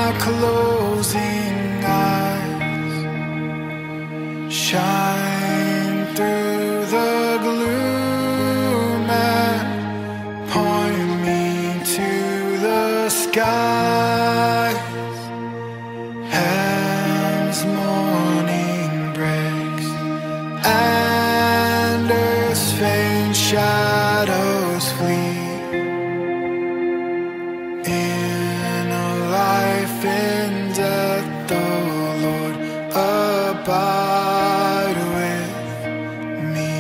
my closing eyes, shine through the gloom and point me to the skies. As morning breaks and earth's faint shadows flee, in a life in death, the Lord abide with me.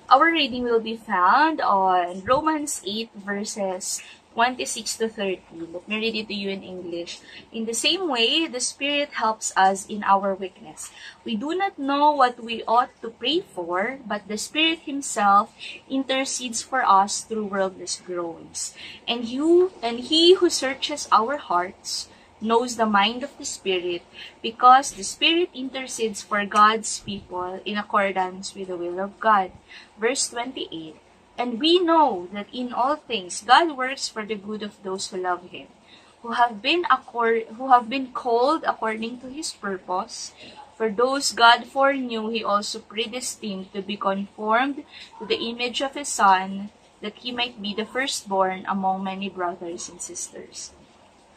Our reading will be found on Romans 8 verses 26 to 30. Let me read it to you in English. In the same way, the Spirit helps us in our weakness. We do not know what we ought to pray for, but the Spirit Himself intercedes for us through wordless groans. And He who searches our hearts knows the mind of the Spirit, because the Spirit intercedes for God's people in accordance with the will of God. Verse 28, and we know that in all things God works for the good of those who love Him, who have been called according to His purpose. For those God foreknew, He also predestined to be conformed to the image of His Son, that He might be the firstborn among many brothers and sisters.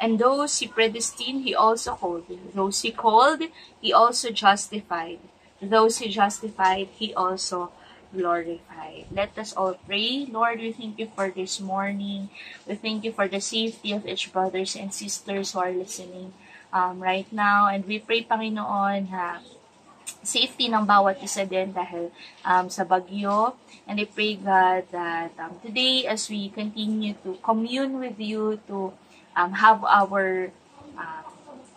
And those He predestined, He also called. Those He called, He also justified. Those He justified, He also glorified. Let us all pray. Lord, we thank You for this morning. We thank You for the safety of each brothers and sisters who are listening right now. And we pray, Panginoon, safety ng bawat isa din dahil sa bagyo. And I pray, God, that today as we continue to commune with You, to have our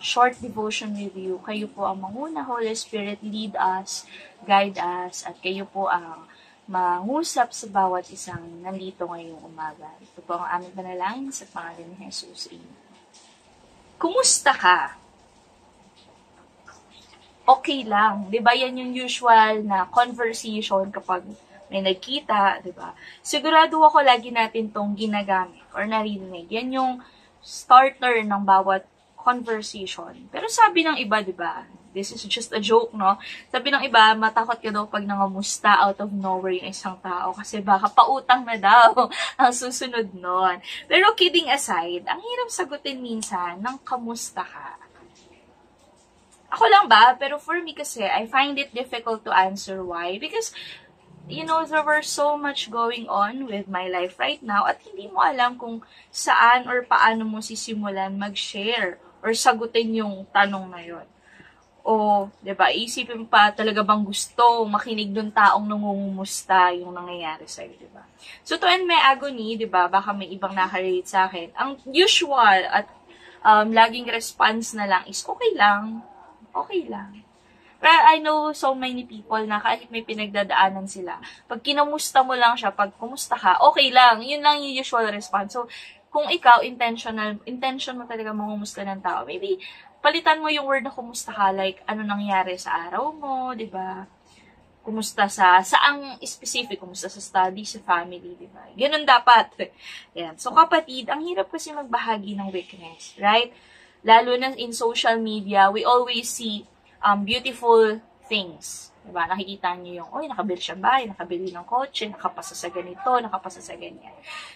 short devotion with You, Kayo po ang manguna. Holy Spirit, lead us, guide us, at Kayo po ang mangusap sa bawat isang nandito ngayong umaga. Ito po ang aming panalangin sa pangalan ni Jesus. Amen. Kumusta ka? Okay lang. Diba yan yung usual na conversation kapag may nagkita, diba? Sigurado ako lagi natin tong ginagamit or narinig. Yan yung starter ng bawat conversation. Pero sabi ng iba, diba? This is just a joke, no? Sabi ng iba, matakot ka daw pag nangamusta out of nowhere yung isang tao kasi baka pautang na daw ang susunod nun. Pero kidding aside, ang hirap sagutin minsan ng kamusta ka. Ako lang ba? Pero for me kasi, I find it difficult to answer. Why? Because you know, there were so much going on with my life right now at hindi mo alam kung saan or paano mo sisimulan mag-share or sagutin yung tanong na yun. O, diba, isipin pa talaga bang gusto makinig dun taong nangungumusta yung nangyayari sa'yo, diba? So, to end my agony, diba, baka may ibang nakarelate sa akin. Ang usual at laging response na lang is, okay lang. Okay lang. Pero I know so many people na kahit may pinagdadaanan sila, pag kinamusta mo lang siya, pag kumusta ka, okay lang. Yun lang yung usual response. So, kung ikaw, intention mo talaga mangumusta ng tao, maybe palitan mo yung word na kumusta ka, like, ano nangyari sa araw mo, diba? Kumusta saang specific, kumusta sa study, sa family, diba? Ganun dapat. Yan. So, kapatid, ang hirap kasi magbahagi ng weakness, right? Lalo na in social media, we always see beautiful things. Diba? Nakikita niyo yung, oy, nakabili siya bahay, nakabili ng kotse, nakapasa sa ganito, nakapasa sa ganyan.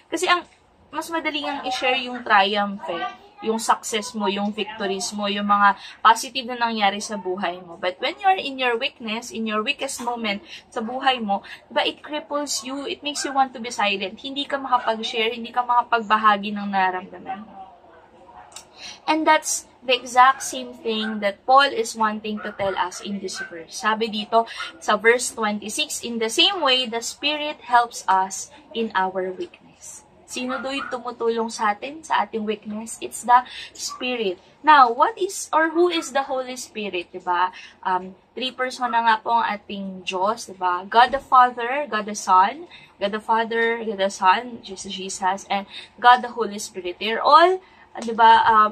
Kasi ang mas madali ang i-share yung triumph yung success mo, yung victories mo, yung mga positive na nangyari sa buhay mo. But when you're in your weakness, in your weakest moment sa buhay mo, diba, it cripples you, it makes you want to be silent. Hindi ka makapag-share, hindi ka makapagbahagi ng nararamdaman mo. And that's the exact same thing that Paul is wanting to tell us in this verse. Sabi dito sa verse 26, in the same way, the Spirit helps us in our weakness. Sino do yung tumutulong sa atin, sa ating weakness? It's the Spirit. Now, what is or who is the Holy Spirit, diba? Three person na nga po ang ating Diyos, diba? God the Father, God the Son, God the Father, God the Son, Jesus, and God the Holy Spirit. They're all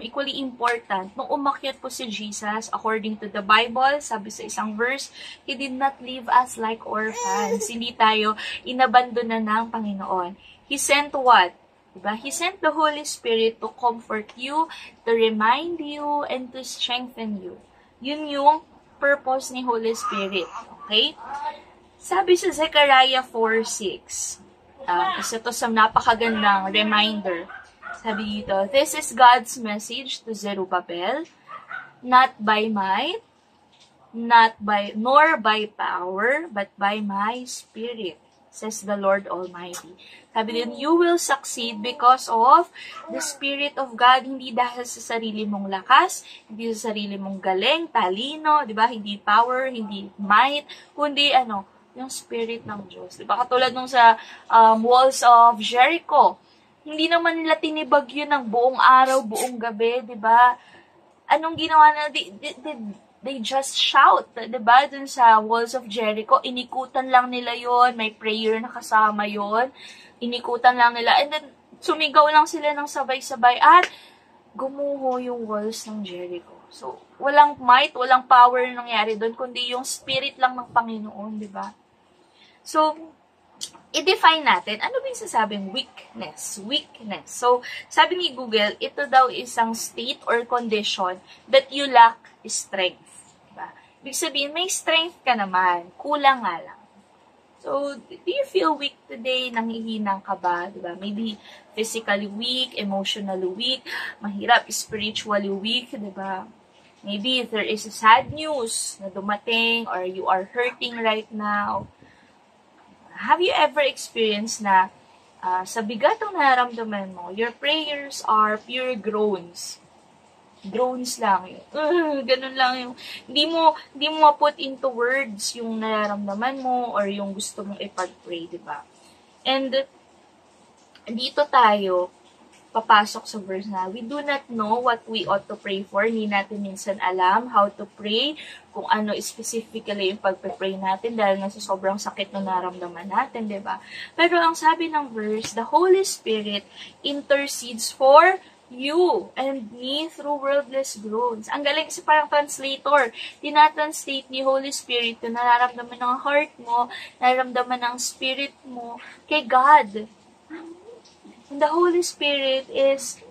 equally important, nung umakyat po si Jesus, according to the Bible, sabi sa isang verse, He did not leave us like orphans. Hindi tayo inabandona ng Panginoon. He sent what? Diba? He sent the Holy Spirit to comfort you, to remind you, and to strengthen you. Yun yung purpose ni Holy Spirit. Okay? Sabi sa Zechariah 4:6, isa to sa napakagandang reminder. Sabi dito, this is God's message to Zerubbabel, not by might, nor by power, but by my Spirit, says the Lord Almighty. Sabi din, you will succeed because of the Spirit of God, hindi dahil sa sarili mong lakas, hindi sa sarili mong galing, talino, di ba? Hindi power, hindi might, kundi yung Spirit ng Diyos. Diba? Katulad nung sa walls of Jericho. Hindi naman nila tinibag yun ng buong araw, buong gabi, diba? Anong ginawa na? They just shout, diba? Dun sa walls of Jericho, inikutan lang nila yon, may prayer na kasama yon, inikutan lang nila, and then sumigaw lang sila ng sabay-sabay, at gumuho yung walls ng Jericho. So, walang might, walang power na nangyari doon, kundi yung Spirit lang ng Panginoon, diba? So, i-define natin, ano ba yung sasabing weakness? Weakness. So, sabi ni Google, ito daw isang state or condition that you lack strength. Diba? Ibig sabihin, may strength ka naman, kulang nga lang. So, do you feel weak today? Nanghihinang ka ba? Diba? Maybe physically weak, emotionally weak, mahirap, spiritually weak, diba? Maybe there is a sad news na dumating or you are hurting right now. Have you ever experienced na sa bigat ng nararamdaman mo, your prayers are pure groans? Groans lang yun. Ganun lang yung, hindi mo ma-put into words yung nararamdaman mo or yung gusto mong ipag-pray, diba? And dito tayo papasok sa verse na, we do not know what we ought to pray for. Hindi natin minsan alam how to pray, kung ano specifically yung pagpe-pray natin dahil nga sa sobrang sakit na naramdaman natin, diba? Pero ang sabi ng verse, the Holy Spirit intercedes for you and me through wordless groans. Ang galing kasi parang translator. Tinatranslate ni Holy Spirit yung nararamdaman ng heart mo, nararamdaman ng spirit mo kay God. And the Holy Spirit is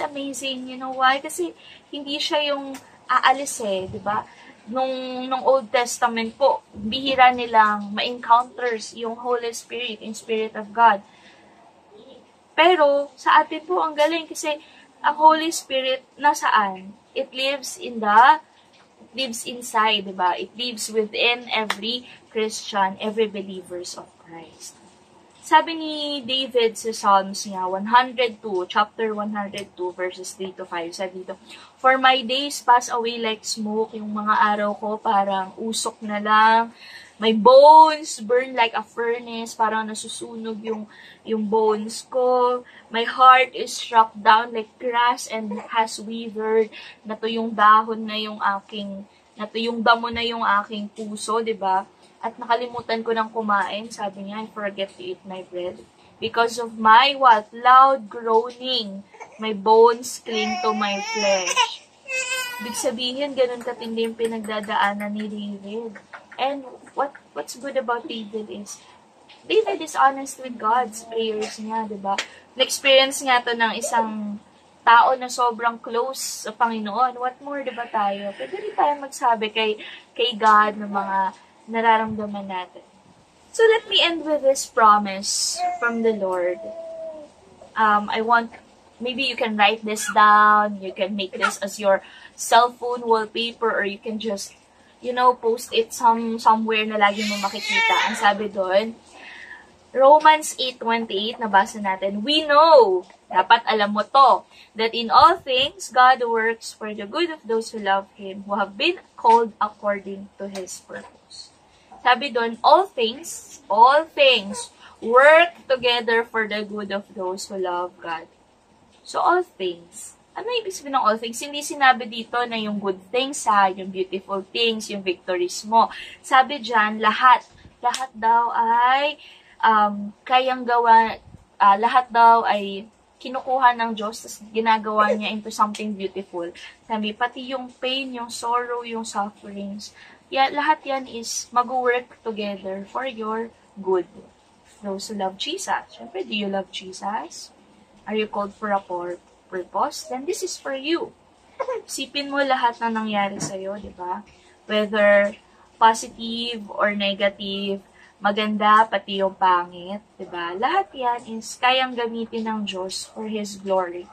amazing. You know why? Kasi hindi siya yung aalis di ba? Nung Old Testament po, bihira nilang ma-encounters yung Holy Spirit, yung Spirit of God. Pero, sa atin po, ang galing kasi ang Holy Spirit, nasaan? It lives inside, di ba? It lives within every Christian, every believers of Christ. Sabi ni David sa Psalms niya, 102, chapter 102, verses 3 to 5, sabi dito, for my days pass away like smoke, yung mga araw ko parang usok na lang, my bones burn like a furnace, parang nasusunog yung bones ko, my heart is struck down like grass and has withered, natuyong dahon na yung natuyong damo na yung aking puso, diba? At nakalimutan ko ng kumain, sabi niya, I forget to eat my bread. Because of my what? Loud groaning. My bones cling to my flesh. Ibig sabihin, ganun katindi yung pinagdadaanan ni David. And what's good about David is honest with God's prayers niya, diba? Na-experience nga to ng isang tao na sobrang close sa Panginoon. What more, diba tayo? Pwede rin tayo magsabi kay God ng mga nararamdaman natin. So let me end with this promise from the Lord. Maybe you can write this down, you can make this as your cell phone wallpaper, or you can just, post it somewhere na lagi mo makikita. Ang sabi doon, Romans 8:28, nabasa natin, we know, dapat alam mo to, that in all things, God works for the good of those who love Him, who have been called according to His purpose. Sabi doon, all things work together for the good of those who love God. So, all things. Ano ibig sabihin ng all things? Hindi sinabi dito na yung good things, yung beautiful things, yung victories mo. Sabi dyan, lahat daw ay kayang gawa, lahat daw ay kinukuha ng Diyos, tapos ginagawa niya into something beautiful. Sabi, pati yung pain, yung sorrow, yung sufferings, lahat yan is mag-work together for your good. Those who love Jesus. Siyempre, do you love Jesus? Are you called for a purpose? Then this is for you. Isipin mo lahat na nangyari sa'yo, di ba? Whether positive or negative, maganda, pati yung pangit, diba? Lahat yan is kayang gamitin ng Diyos for His glory.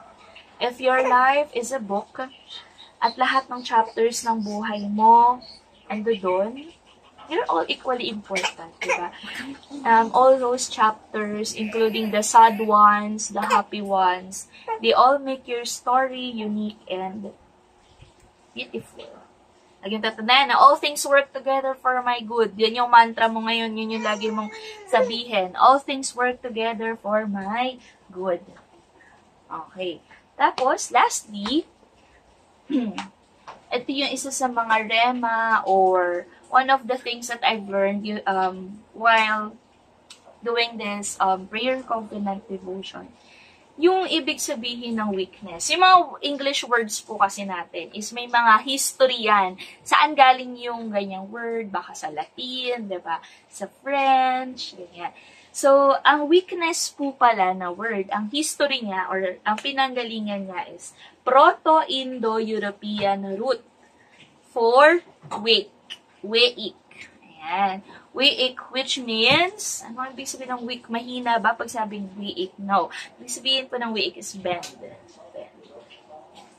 If your life is a book, at lahat ng chapters ng buhay mo, ando doon, you're all equally important, diba? All those chapters, including the sad ones, the happy ones, they all make your story unique and beautiful. Laging tatandaan na all things work together for my good. Yan yung mantra mo ngayon, yun yung lagi mong sabihin. All things work together for my good. Okay. Tapos, lastly, ito yung isa sa mga rema or one of the things that I've learned while doing this prayer covenant devotion. Yung ibig sabihin ng weakness. Yung mga English words po kasi natin is may mga history yan. Saan galing yung ganyang word? Baka sa Latin, diba? Sa French, ganyan. So, ang weakness po pala na word, ang history niya or ang pinanggalingan niya is Proto-Indo-European root for weak. Weak. Ayan. Weak, which means, ano ang ibig sabihin ng weak? Mahina ba pag sabing weak? No. Ibig sabihin po ng weak is bend.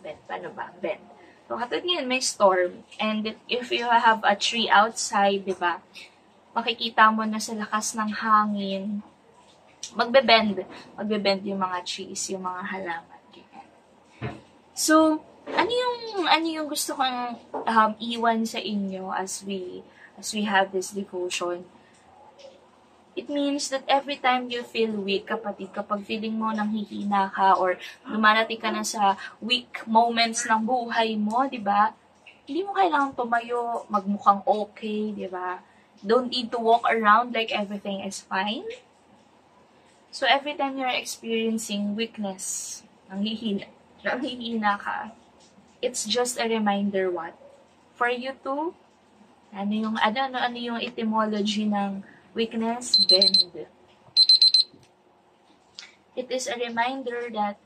Bend. Paano ba? Bend. So, katulad ngayon, may storm. And if you have a tree outside, di ba? Makikita mo na sa lakas ng hangin, magbe-bend. Magbe-bend yung mga trees, yung mga halaman. So, ano yung gusto kong iwan sa inyo as we have this devotion? It means that every time you feel weak, kapatid, kapag feeling mo nang hihina ka or dumarating ka na sa weak moments ng buhay mo, di ba? Hindi mo kailangan tumayo, magmukhang okay, di ba? Don't need to walk around like everything is fine. So every time you're experiencing weakness, nang hihina ka, it's just a reminder what? For you to ano yung etymology ng weakness? Bend. It is a reminder that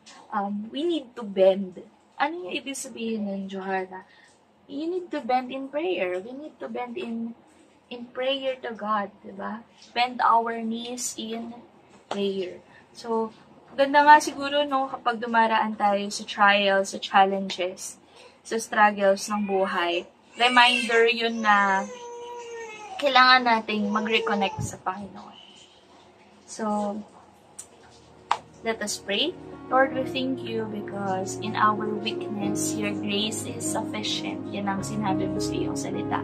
we need to bend. Ano yung ibig sabihin ng Johanna? You need to bend in prayer. We need to bend in prayer to God, diba? Bend our knees in prayer. So, ganda nga siguro no kapag dumaraan tayo sa trials, sa challenges, sa struggles ng buhay. Reminder yun na kailangan nating mag-reconnect sa Panginoon. So, let us pray. Lord, we thank you because in our weakness, your grace is sufficient. Yan ang sinabi mo sa iyong salita.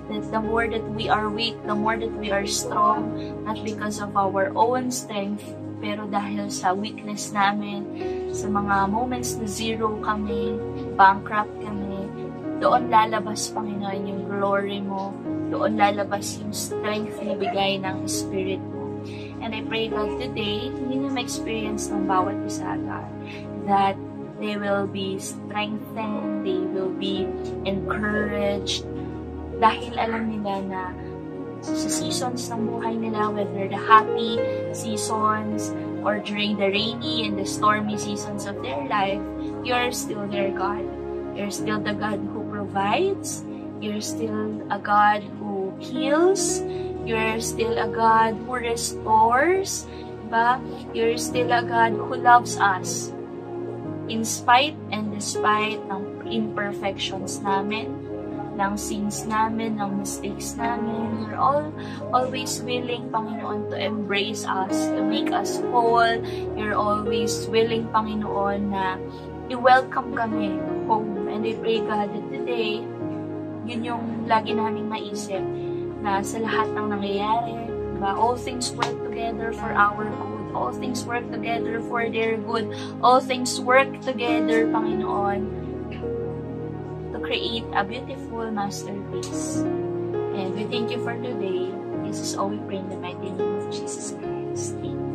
That the more that we are weak, the more that we are strong, not because of our own strength, pero dahil sa weakness namin, sa mga moments na zero kami, bankrupt kami, doon lalabas, Panginoon, yung glory mo. Doon lalabas yung strength na bigay ng Spirit mo. And I pray, God, today, hindi nyo ma-experience ng bawat isa, God, that they will be strengthened, they will be encouraged, dahil alam nila na sa seasons ng buhay nila, whether the happy seasons or during the rainy and the stormy seasons of their life, you're still their God. You're still the God who provides. You're still a God who heals. You're still a God who restores. Diba? You're still a God who loves us. In spite and despite ng imperfections namin, ng sins namin, ng mistakes namin, you're always willing, Panginoon, to embrace us, to make us whole. You're always willing, Panginoon, na i-welcome kami home. And I pray, God, that today, yun yung lagi naming maisip, na sa lahat ng nangyayari, diba? All things work together for our good. All things work together for their good. All things work together, Panginoon, to create a beautiful masterpiece. And we thank you for today. This is all we pray in the mighty name of Jesus Christ. Amen.